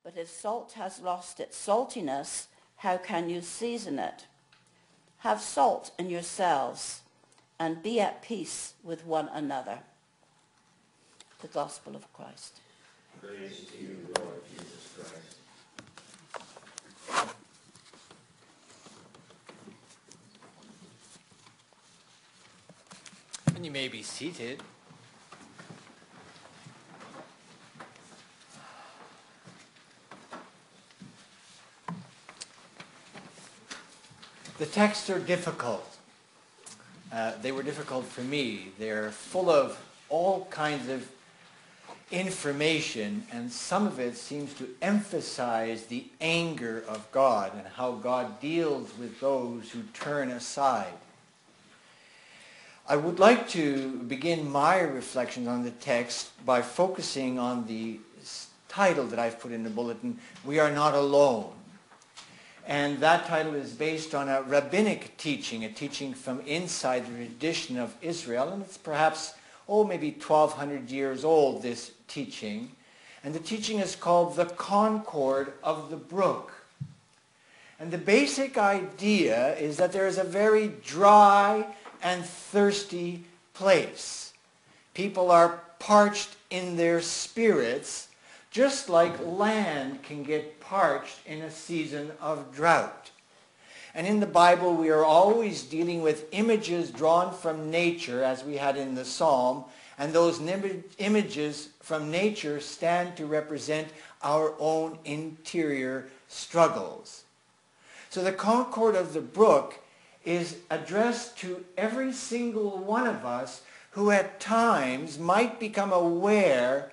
But if salt has lost its saltiness, how can you season it? Have salt in yourselves and be at peace with one another. The Gospel of Christ. Praise to you, Lord Jesus Christ. And you may be seated. The texts are difficult. They were difficult for me. They're full of all kinds of information, and some of it seems to emphasize the anger of God and how God deals with those who turn aside. I would like to begin my reflections on the text by focusing on the title that I've put in the bulletin, We Are Not Alone. And that title is based on a rabbinic teaching, a teaching from inside the tradition of Israel. And it's perhaps, maybe 1,200 years old, this teaching. And the teaching is called The Concord of the Brook. And the basic idea is that there is a very dry and thirsty place. People are parched in their spirits, just like land can get parched in a season of drought. And in the Bible, we are always dealing with images drawn from nature, as we had in the Psalm, and those images from nature stand to represent our own interior struggles. So the Concord of the Brook is addressed to every single one of us who at times might become aware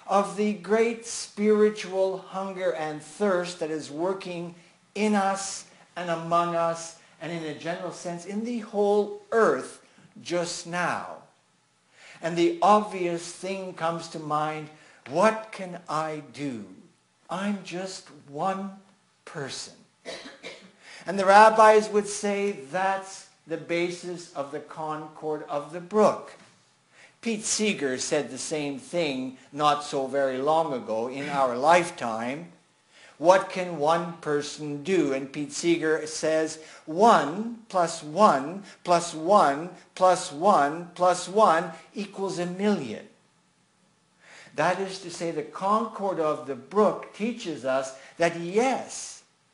of the great spiritual hunger and thirst that is working in us and among us and in a general sense in the whole earth just now. And the obvious thing comes to mind, what can I do? I'm just one person. And the rabbis would say that's the basis of the Concord of the Brook. Pete Seeger said the same thing not so very long ago in our lifetime. What can one person do? And Pete Seeger says 1 plus 1 plus 1 plus 1 plus 1 equals 1,000,000. That is to say, the Concord of the Brook teaches us that yes,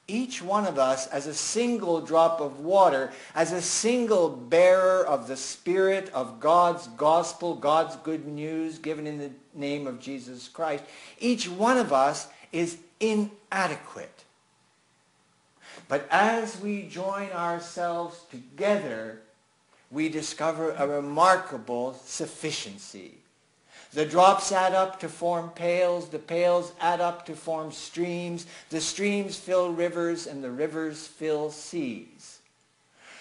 each one of us as a single drop of water, as a single bearer of the Spirit of God's gospel, God's good news given in the name of Jesus Christ, each one of us is inadequate. But as we join ourselves together, we discover a remarkable sufficiency. The drops add up to form pails, the pails add up to form streams, the streams fill rivers, and the rivers fill seas.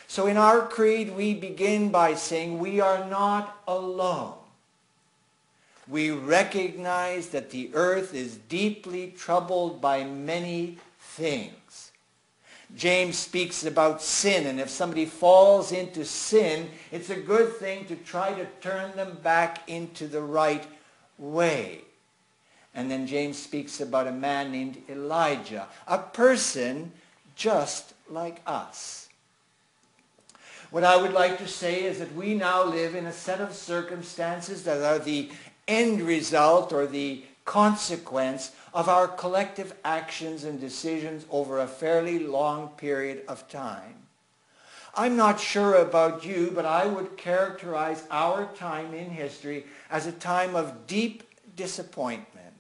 So in our creed, we begin by saying we are not alone. We recognize that the earth is deeply troubled by many things. James speaks about sin, and if somebody falls into sin, it's a good thing to try to turn them back into the right way. And then James speaks about a man named Elijah, a person just like us. What I would like to say is that we now live in a set of circumstances that are the end result or the consequence of our collective actions and decisions over a fairly long period of time. I'm not sure about you, but I would characterize our time in history as a time of deep disappointment.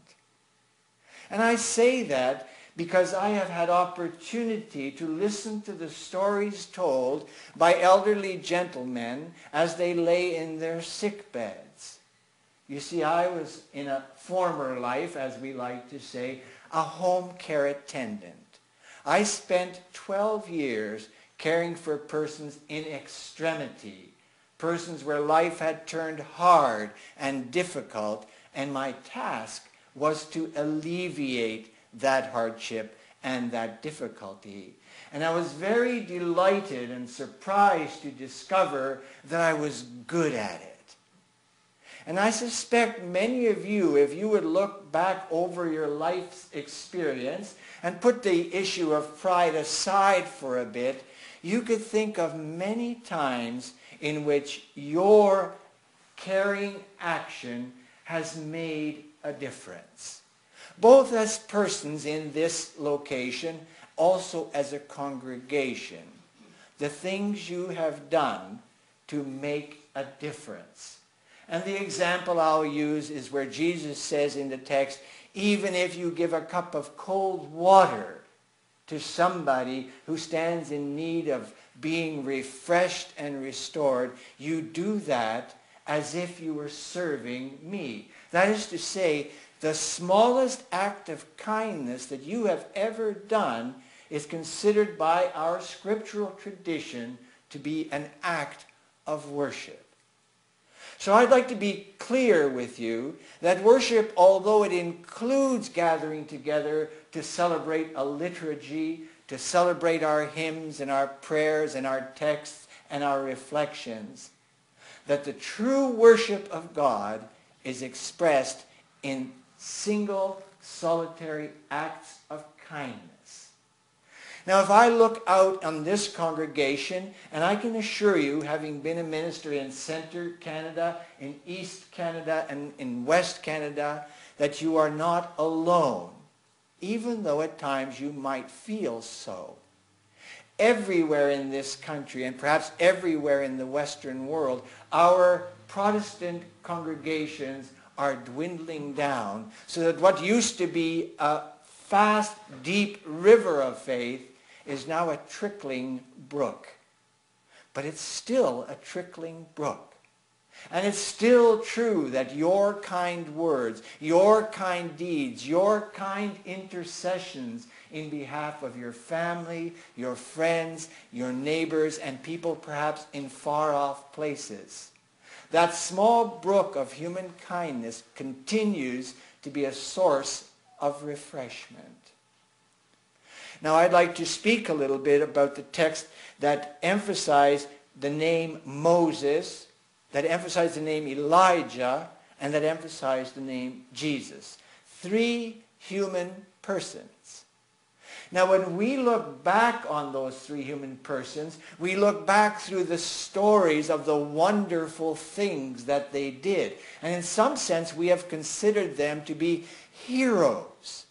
And I say that because I have had opportunity to listen to the stories told by elderly gentlemen as they lay in their sick beds. You see, I was in a former life, as we like to say, a home care attendant. I spent 12 years caring for persons in extremity, persons where life had turned hard and difficult, and my task was to alleviate that hardship and that difficulty. And I was very delighted and surprised to discover that I was good at it. And I suspect many of you, if you would look back over your life's experience and put the issue of pride aside for a bit, you could think of many times in which your caring action has made a difference, both as persons in this location, also as a congregation. The things you have done to make a difference. And the example I'll use is where Jesus says in the text, even if you give a cup of cold water to somebody who stands in need of being refreshed and restored, you do that as if you were serving me. That is to say, the smallest act of kindness that you have ever done is considered by our scriptural tradition to be an act of worship. So I'd like to be clear with you that worship, although it includes gathering together to celebrate a liturgy, to celebrate our hymns and our prayers and our texts and our reflections, that the true worship of God is expressed in single, solitary acts of kindness. Now, if I look out on this congregation, and I can assure you, having been a minister in Centre Canada, in East Canada, and in West Canada, that you are not alone, even though at times you might feel so. Everywhere in this country, and perhaps everywhere in the Western world, our Protestant congregations are dwindling down, so that what used to be a fast, deep river of faith is now a trickling brook. But it's still a trickling brook. And it's still true that your kind words, your kind deeds, your kind intercessions in behalf of your family, your friends, your neighbors, and people perhaps in far-off places, that small brook of human kindness continues to be a source of refreshment. Now I'd like to speak a little bit about the text that emphasize the name Moses, that emphasize the name Elijah, and that emphasize the name Jesus. 3 human persons. Now when we look back on those 3 human persons, we look back through the stories of the wonderful things that they did. And in some sense we have considered them to be heroes.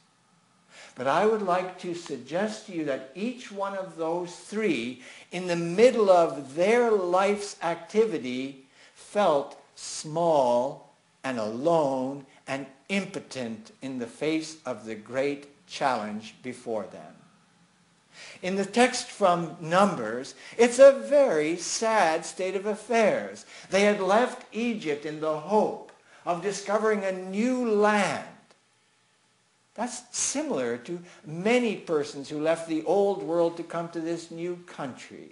But I would like to suggest to you that each one of those 3, in the middle of their life's activity, felt small and alone and impotent in the face of the great challenge before them. In the text from Numbers, it's a very sad state of affairs. They had left Egypt in the hope of discovering a new land. That's similar to many persons who left the old world to come to this new country.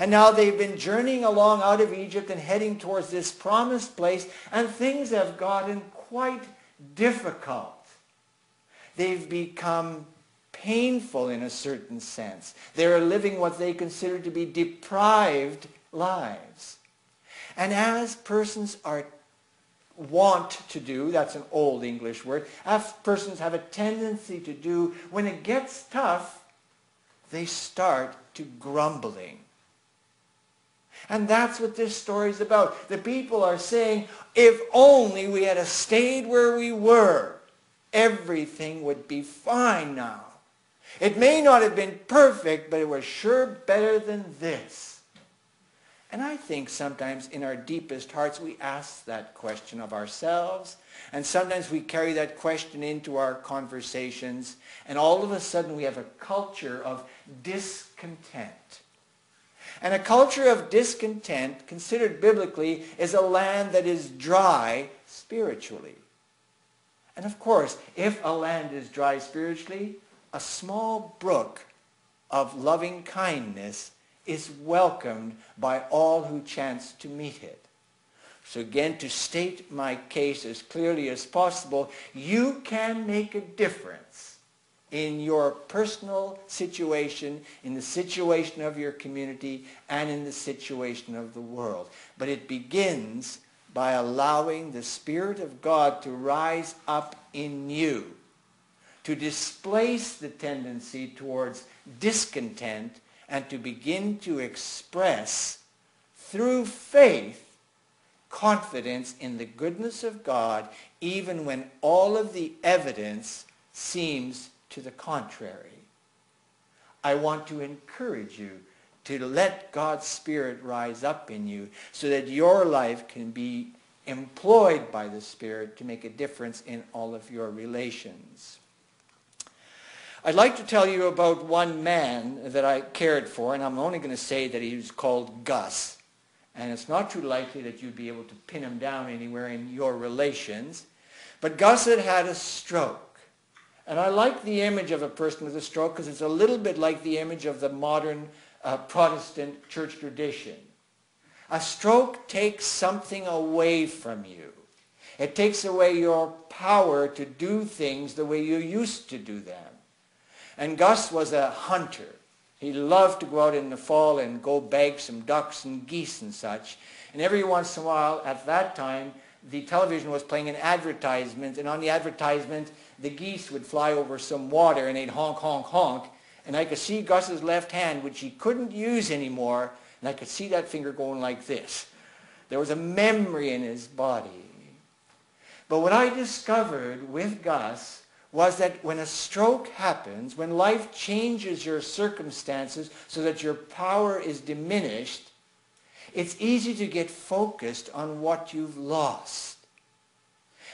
And now they've been journeying along out of Egypt and heading towards this promised place, and things have gotten quite difficult. They've become painful in a certain sense. They're living what they consider to be deprived lives. And as persons are want to do, that's an old English word, as persons have a tendency to do, when it gets tough, they start to grumbling. And that's what this story is about. The people are saying, if only we had stayed where we were, everything would be fine now. It may not have been perfect, but it was sure better than this. And I think sometimes in our deepest hearts we ask that question of ourselves, and sometimes we carry that question into our conversations, and all of a sudden we have a culture of discontent. And a culture of discontent, considered biblically, is a land that is dry spiritually. And of course, if a land is dry spiritually, a small brook of loving kindness is welcomed by all who chance to meet it. So again, to state my case as clearly as possible, you can make a difference in your personal situation, in the situation of your community, and in the situation of the world. But it begins by allowing the Spirit of God to rise up in you, to displace the tendency towards discontent and to begin to express, through faith, confidence in the goodness of God, even when all of the evidence seems to the contrary. I want to encourage you to let God's Spirit rise up in you so that your life can be employed by the Spirit to make a difference in all of your relations. I'd like to tell you about one man that I cared for, and I'm only going to say that he was called Gus. And it's not too likely that you'd be able to pin him down anywhere in your relations. But Gus had had a stroke. And I like the image of a person with a stroke because it's a little bit like the image of the modern Protestant church tradition. A stroke takes something away from you. It takes away your power to do things the way you used to do them. And Gus was a hunter. He loved to go out in the fall and go bag some ducks and geese and such. And every once in a while, at that time, the television was playing an advertisement, and on the advertisement, the geese would fly over some water, and they'd honk, honk, honk. And I could see Gus's left hand, which he couldn't use anymore, and I could see that finger going like this. There was a memory in his body. But what I discovered with Gus was that when a stroke happens, when life changes your circumstances so that your power is diminished, it's easy to get focused on what you've lost.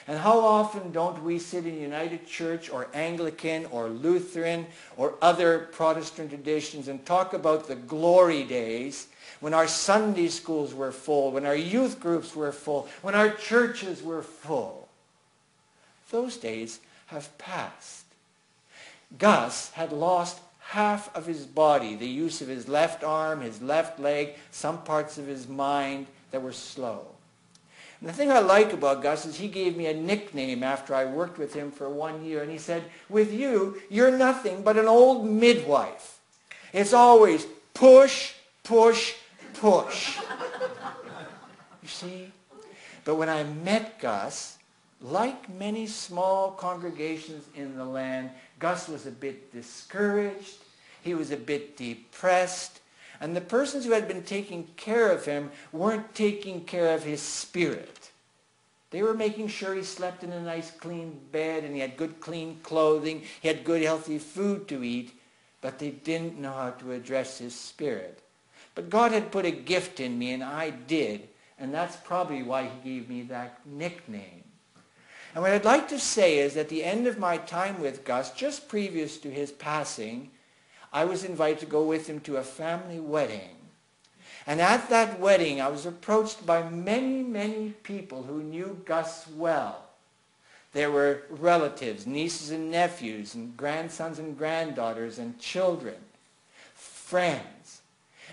And how often don't we sit in United Church or Anglican or Lutheran or other Protestant traditions and talk about the glory days when our Sunday schools were full, when our youth groups were full, when our churches were full? Those days have passed. Gus had lost half of his body, the use of his left arm, his left leg, some parts of his mind that were slow. And the thing I like about Gus is he gave me a nickname after I worked with him for 1 year, and he said, "With you, you're nothing but an old midwife. It's always push, push, push." You see? But when I met Gus, like many small congregations in the land, Gus was a bit discouraged. He was a bit depressed. And the persons who had been taking care of him weren't taking care of his spirit. They were making sure he slept in a nice clean bed and he had good clean clothing, he had good healthy food to eat, but they didn't know how to address his spirit. But God had put a gift in me, and I did, and that's probably why he gave me that nickname. And what I'd like to say is, at the end of my time with Gus, just previous to his passing, I was invited to go with him to a family wedding. And at that wedding, I was approached by many, many people who knew Gus well. There were relatives, nieces and nephews, and grandsons and granddaughters, and children, friends.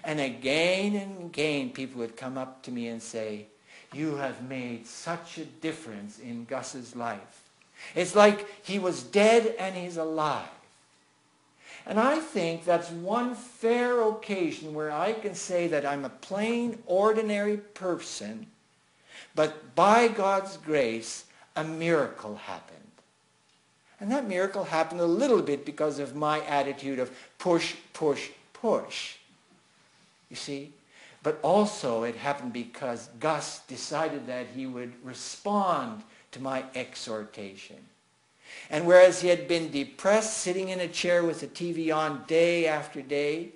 And again, people would come up to me and say, "You have made such a difference in Gus's life. It's like he was dead and he's alive." And I think that's one fair occasion where I can say that I'm a plain, ordinary person, but by God's grace, a miracle happened. And that miracle happened a little bit because of my attitude of push, push, push. You see? But also it happened because Gus decided that he would respond to my exhortation. And whereas he had been depressed, sitting in a chair with the TV on day after day,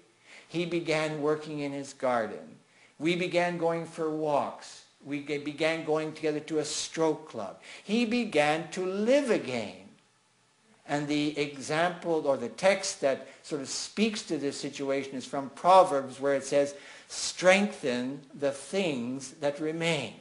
he began working in his garden. We began going for walks. We began going together to a stroke club. He began to live again. And the example or the text that sort of speaks to this situation is from Proverbs, where it says, "Strengthen the things that remain."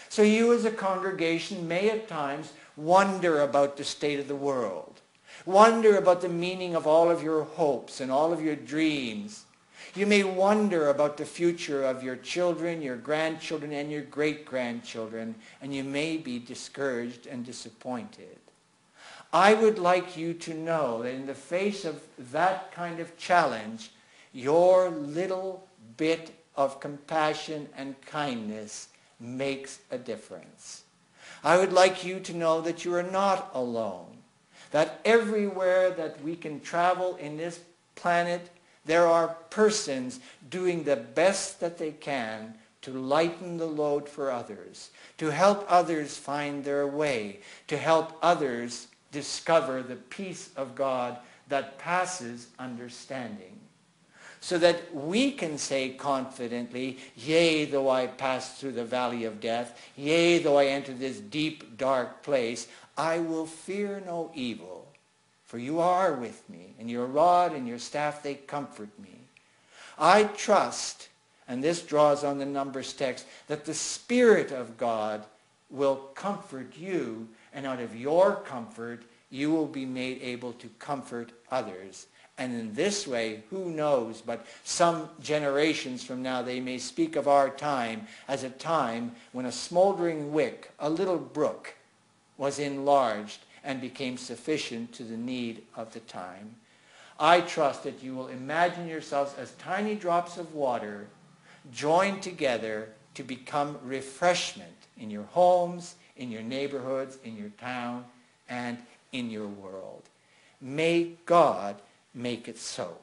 So you as a congregation may at times wonder about the state of the world. Wonder about the meaning of all of your hopes and all of your dreams. You may wonder about the future of your children, your grandchildren, and your great-grandchildren, and you may be discouraged and disappointed. I would like you to know that in the face of that kind of challenge, your little bit of compassion and kindness makes a difference. I would like you to know that you are not alone, that everywhere that we can travel in this planet, there are persons doing the best that they can to lighten the load for others, to help others find their way, to help others discover the peace of God that passes understanding. So that we can say confidently, yea, though I pass through the valley of death, yea, though I enter this deep, dark place, I will fear no evil, for you are with me, and your rod and your staff, they comfort me. I trust, and this draws on the Numbers text, that the Spirit of God will comfort you, and out of your comfort, you will be made able to comfort others. And in this way, who knows, but some generations from now they may speak of our time as a time when a smoldering wick, a little brook, was enlarged and became sufficient to the need of the time. I trust that you will imagine yourselves as tiny drops of water joined together to become refreshment in your homes, in your neighborhoods, in your town, and in your world. May God make it so.